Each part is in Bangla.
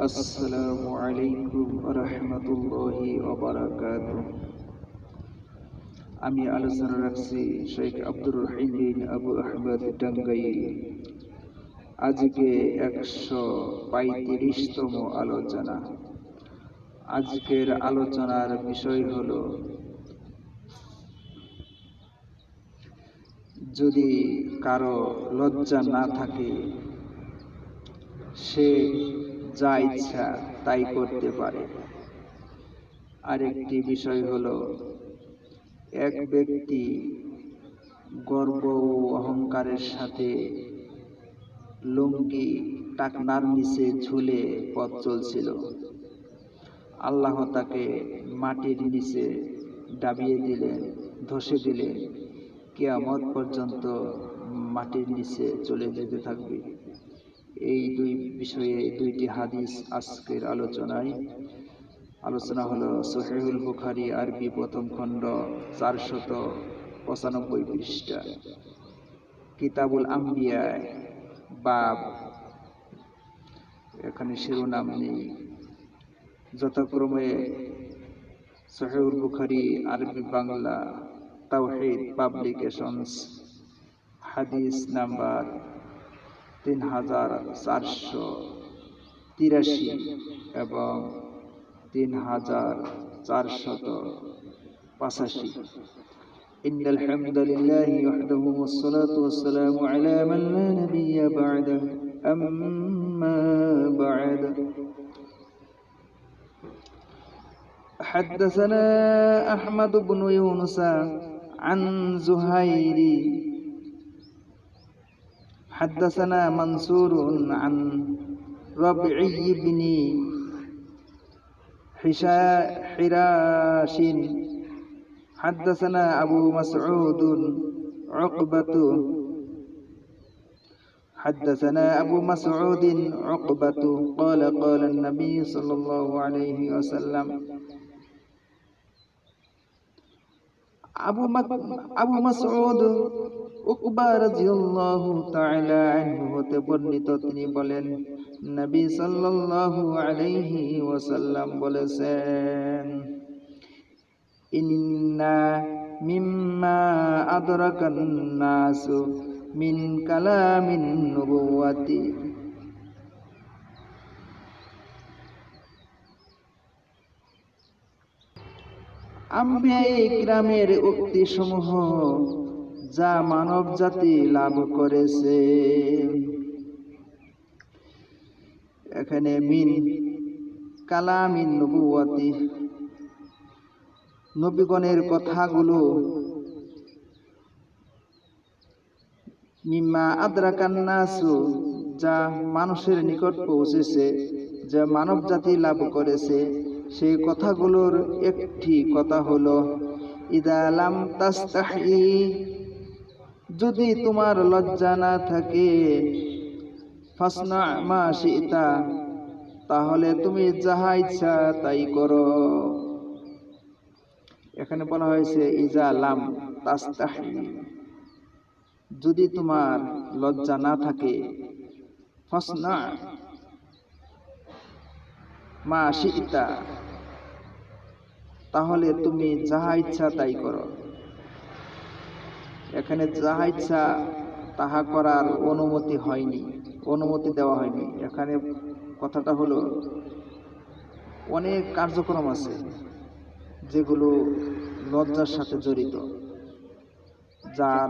আসসালামু আলাইকুম ওয়া রাহমাতুল্লাহি ওয়া বারাকাতুহু। আমি আলোচনা রাখছি শেখ আব্দুর রহিম বিন আবু আহমদ টাঙ্গাইল। আজকে 135তম আলোচনা। আজকের আলোচনার বিষয় হলো, যদি কারো লজ্জা না থাকে সে যা ইচ্ছা তাই করতে পারে। আরেকটি বিষয় হলো, এক ব্যক্তি গর্ব ও অহংকারের সাথে লুঙ্গি টাকনার নিচে ঝুলে পথ চলছিল। আল্লাহ তাকে মাটির নিচে ডাবিয়ে দিলেন, ধসে দিলেন। কিয়ামত পর্যন্ত মাটির নিচে চলে যেতে থাকবে। এই দুই বিষয়ে দুইটি হাদিস আজকের আলোচনা হলো সহিহুল বুখারী আরবি প্রথম খণ্ড 495 পৃষ্ঠা, কিতাবুল আম্বিয়া বাব। এখানে শিরোনাম নেই, যথাক্রমে সহিহুল বুখারী আরবি বাংলা তাওহীদ পাবলিকেশনস, হাদিস নাম্বার 3483 এবং 3485। ইন্নাল হামদালিল্লাহি ওয়াহদাহু ওয়াসসালাতু ওয়াসসালামু আলা মান লা নাবিয়্যা বা'দাহু, আম্মা বা'দ। حدثنا أحمد بن يونس عن زهير حدثنا منصور عن ربعي بن حراش حدثنا أبو مسعود عقبة قال قال النبي صلى الله عليه وسلم। আবু মাসউদ উকবা রাদিয়াল্লাহু তাআলা আনহু হতে বর্ণিত, তিনি বলেন, নবী সাল্লাল্লাহু আলাইহি ওয়াসাল্লাম বলেছেন, ইন্না মিম্মা আদরাকান নাসু মিন কালামিন নুবুওয়াতি। আম্বিয়ায়ে কিরামের উক্তি সমূহ যা মানব জাতি লাভ করেছে। এখানে মিন কালামিন নবুওয়াতি, নবীগণের কথাগুলো, মিম্মা আদরাকান নাসু, যা মানুষের নিকট পৌঁছেছে, যা মানব জাতি লাভ করেছে। সেই কথাগুলোর একটি কথা হলো, ইদা লাম তাস্তাহি, যদি তোমার লজ্জা না থাকে, ফাসনা মা শিতা, তাহলে তুমি যাহা ইচ্ছা তাই করো। এখানে বলা হয়েছে ইজা লাম তাস্তাহি, যদি তোমার লজ্জা না থাকে, ফাসনা মা শিতা, তাহলে তুমি যাহা ইচ্ছা তাই করো। এখানে যাহা ইচ্ছা তাহা করার অনুমতি দেওয়া হয়নি। এখানে কথাটা হলো, অনেক কার্যক্রম আছে যেগুলো লজ্জার সাথে জড়িত। যার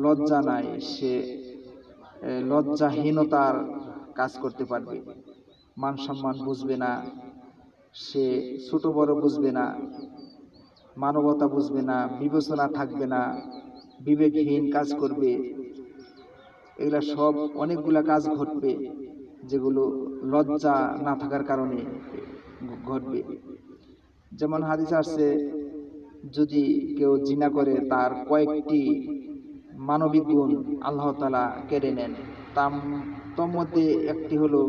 লজ্জা নাই সে লজ্জাহীনতার কাজ করতে পারবে, মান সম্মান বুঝবে না, সে ছোট বড় বুঝবে না, মানবতা বুঝবে না, বিবেচনা থাকবে না, বিবেকহীন কাজ করবে। এগুলা সব অনেকগুলা কাজ ঘটবে যেগুলো লজ্জা না থাকার কারণে ঘটবে। যেমন হাদিস আসছে, যদি কেউ জিনা করে তার কয়েকটি মানবিক গুণ আল্লাহ তাআলা কেড়ে নেন। তার মধ্যে একটি হলো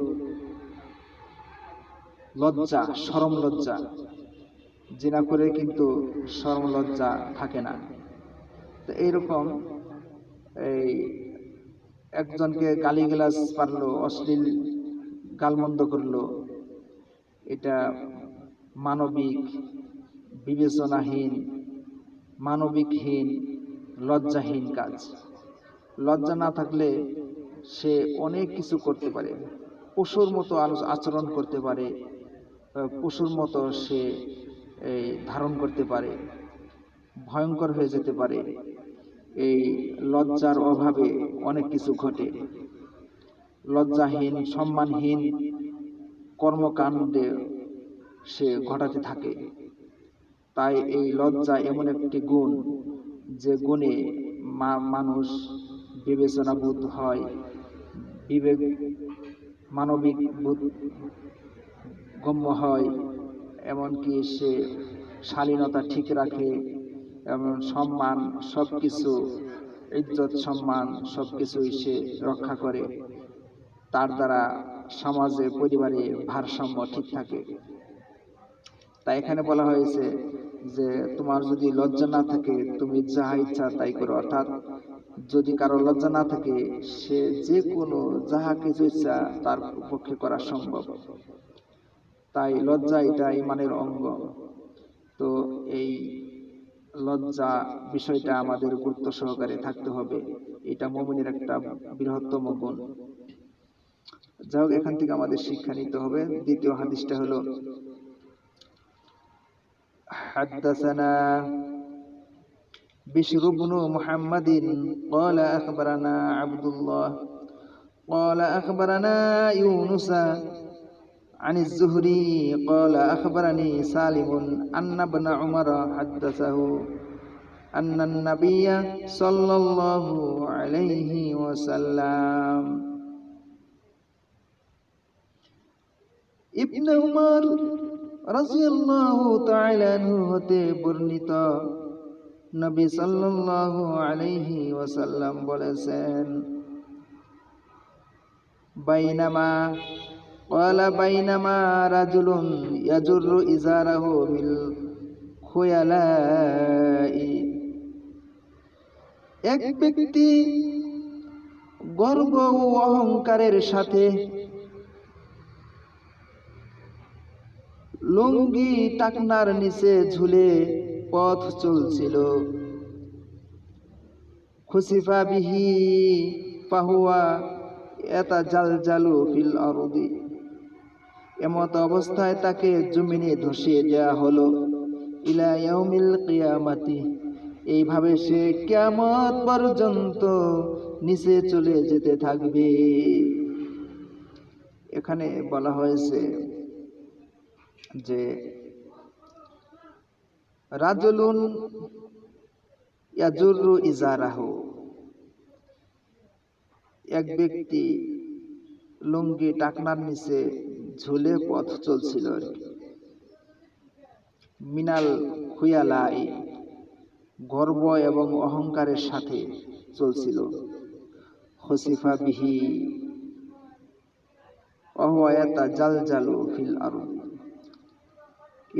লজ্জা, শরম লজ্জা। জিনা করে কিন্তু শরম লজ্জা থাকে না। তো এইরকম এই একজনকে গালিগালাজ পারলো, অশ্লীল গালমন্দ করলো, এটা মানবিক, বিবেচনাহীন, মানবিকহীন, লজ্জাহীন কাজ। লজ্জা না থাকলে সে অনেক কিছু করতে পারে, পশুর মতো আচরণ করতে পারে, পশুর মতো সে ধারণ করতে পারে, ভয়ঙ্কর হয়ে যেতে পারে। এই লজ্জার অভাবে অনেক কিছু ঘটে। লজ্জাহীন, সম্মানহীন কর্মকাণ্ডে সে ঘটাতে থাকে। তাই এই লজ্জা এমন একটি গুণ, যে গুণে মানুষ বিবেচনাবোধ হয়, বিবেক, মানবিক বোধ গম্য হয়, এমনকি সে শালীনতা ঠিক রাখে, এবং সম্মান সবকিছু, ইজ্জত সম্মান সবকিছুই সে রক্ষা করে। তার দ্বারা সমাজে, পরিবারে ভারসাম্য ঠিক থাকে। তাই এখানে বলা হয়েছে যে তোমার যদি লজ্জা না থাকে তুমি যাহা ইচ্ছা তাই করো। অর্থাৎ যদি কারো লজ্জা না থাকে সে যে কোনো যাহা কিছু ইচ্ছা তার পক্ষে করা সম্ভব। তাই লজ্জা এটা ঈমানের অঙ্গ। তো এই লজ্জা বিষয়টা আমাদের গুরুত্ব সহকারে থাকতে হবে। এটা মুমিনের একটা বৃহত্তম গুণ। যাই হোক, এখান থেকে আমাদের শিক্ষা নিতে হবে। দ্বিতীয় হাদিসটা হলো حدثنا بشر بن محمد قال أخبرنا عبد الله قال أخبرنا يونس عن الزهري قال أخبرني سالم أن ابن عمر حدثه أن النبي صلى الله عليه وسلم ابن عمر রাদিয়াল্লাহু তাআলা আনহু হতে বর্ণিত, নবী সাল্লাল্লাহু আলাইহি ওয়াসাল্লাম বলেছেন, বাইনামা রাজুলুন ইয়াজুরু ইজারাহু বিল খুয়ালাই, এক ব্যক্তি গর্ব ও অহংকারের সাথে লুঙ্গি টাকনার নিচে ঝুলে পথ চলছিল। খুসিফা বিহি ফাহুয়া ইয়াতাজালজালু ফিল আরদি, এমত অবস্থায় তাকে জমিনে ধসিয়ে দেয়া হলো। ইলা ইয়াউমিল কিয়ামাতি, এইভাবে সে কিয়ামত পর্যন্ত নিচে চলে যেতে থাকবে। এখানে বলা হয়েছে যে রাজুলুন ইয়াজুরু ইজারাহু, এক ব্যক্তি লুঙ্গি টাকনার নিচে ঝুলে পথ চলছিল। মিনাল খুয়ালাই, গর্ব এবং অহংকারের সাথে চলছিল। খুসিফা বিহি ওয়াহুয়া ইয়াতাজালজালু ফিল আরদি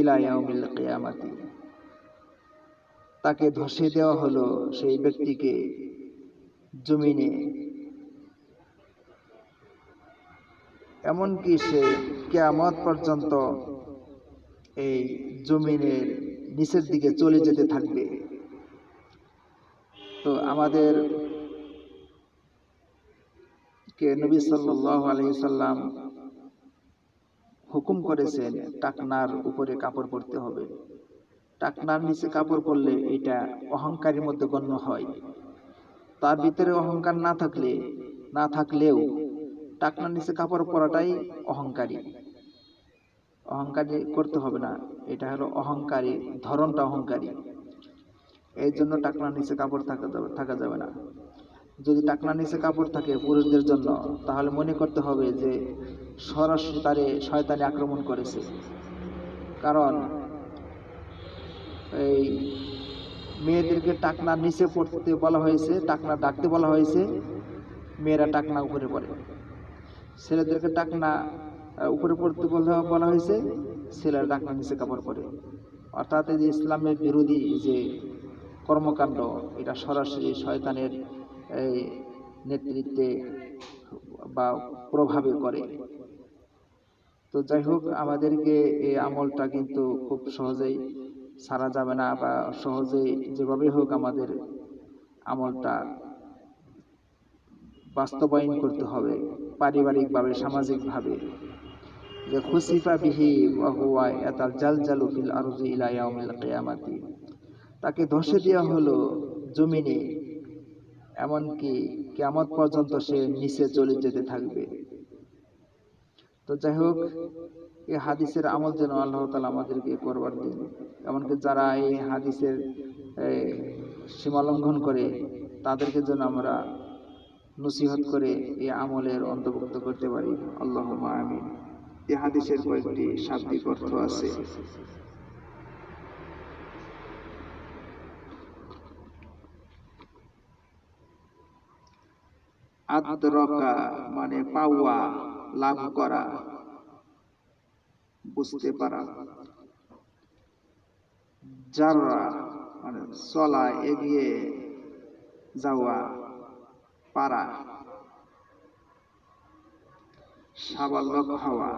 ইলা ইয়াউমিল কিয়ামাতি, তাকে ধসে দেওয়া হলো সেই ব্যক্তিকে জমিনে, এমনকি সে কিয়ামত পর্যন্ত এই জমিনের নিচের দিকে চলে যেতে থাকবে। তো আমাদের কে নবী সাল্লাল্লাহু আলাইহি সাল্লাম হুকুম করেছেন টাকনার উপরে কাপড় পরতে হবে। টাকনার নিচে কাপড় পরলে এটা অহংকারের মধ্যে গণ্য হয়। তার ভিতরে অহংকার না থাকলেও টাকনার নিচে কাপড় পরাটাই অহংকারী করতে হবে না। এটা হলো অহংকারী, ধরনটা অহংকারী। এই জন্য টাকনার নিচে কাপড় থাকা যাবে না। যদি টাকনার নিচে কাপড় থাকে পুরুষদের জন্য, তাহলে মনে করতে হবে যে সরাসরি তারে শয়তানি আক্রমণ করেছে। কারণ এই মেয়েদেরকে টাকনার নিচে পড়তে বলা হয়েছে, টাকনা ডাকতে বলা হয়েছে, মেয়েরা টাকনা উপরে পড়ে। ছেলেদেরকে টাকনা উপরে পড়তে বলা হয়েছে, ছেলেরা টাকনা নিচে কাপড় পরে। অর্থাৎ এই যে ইসলামের বিরোধী যে কর্মকাণ্ড, এটা সরাসরি শয়তানের এই নেতৃত্বে বা প্রভাবে করে। তো যাই হোক, আমাদেরকে এই আমলটা কিন্তু খুব সহজেই ছাড়া যাবে না, বা সহজেই যেভাবে হোক আমাদের আমলটা বাস্তবায়ন করতে হবে, পারিবারিকভাবে, সামাজিকভাবে। যে খুসিফা বিহি ওয়া হুয়া ইয়াতাজালজালু ফিল আরজি ইলা ইয়াউমিল কিয়ামাতি, তাকে ধসে দেওয়া হলো জমিনে, এমনকি কিয়ামত পর্যন্ত সে নিচে চলে যেতে থাকবে। তো যাই হোক, এই হাদিসের আমল যেন আল্লাহ তাআলা আমাদেরকে করবার দিন। এমনকি যারা এই হাদিসের সীমালঙ্ঘন করে, তাদেরকে যেন আমরা নসিহত করে এই আমলের অন্তর্ভুক্ত করতে পারি। আল্লাহুম্মা আমিন। এই হাদিসের কয়েকটি শাব্দিক অর্থ আছে। আদরাকা মানে পাওয়া, লাভ করা, বুঝতে পারা। জাররা মানে চলা, এগিয়ে যাওয়া, পারা। সাবালক হওয়া।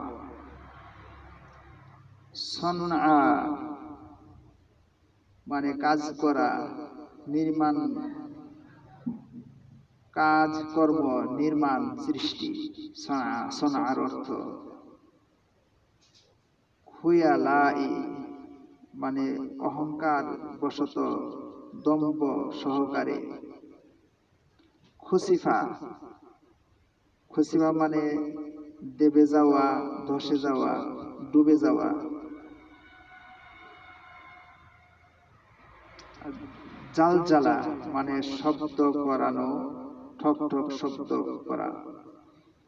সনআ মানে কাজ করা, নির্মাণ, কাজ, কর্ম, নির্মাণ, সৃষ্টি। সনআর অর্থ। খুয়ালাই মানে অহংকার বশত, দম্ভ সহকারে। খুসিফা, খুসিফা মানে দেবে যাওয়া, ধসে যাওয়া, ডুবে যাওয়া। জালজালা মানে শব্দ করানো, ঠক ঠক শব্দ করা।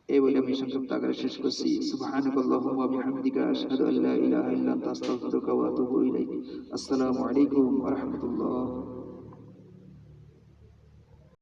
এই বলে আমি সংক্ষিপ্ত আকারে শেষ করছি। সুবহানাকাল্লাহুম্মা ওয়া বিহামদিকা আশহাদু আল্লা ইলাহা ইল্লা আনতা আস্তাগফিরুকা ওয়া আতুবু ইলাইক। আসসালামু আলাইকুম ওয়া রাহমাতুল্লাহ।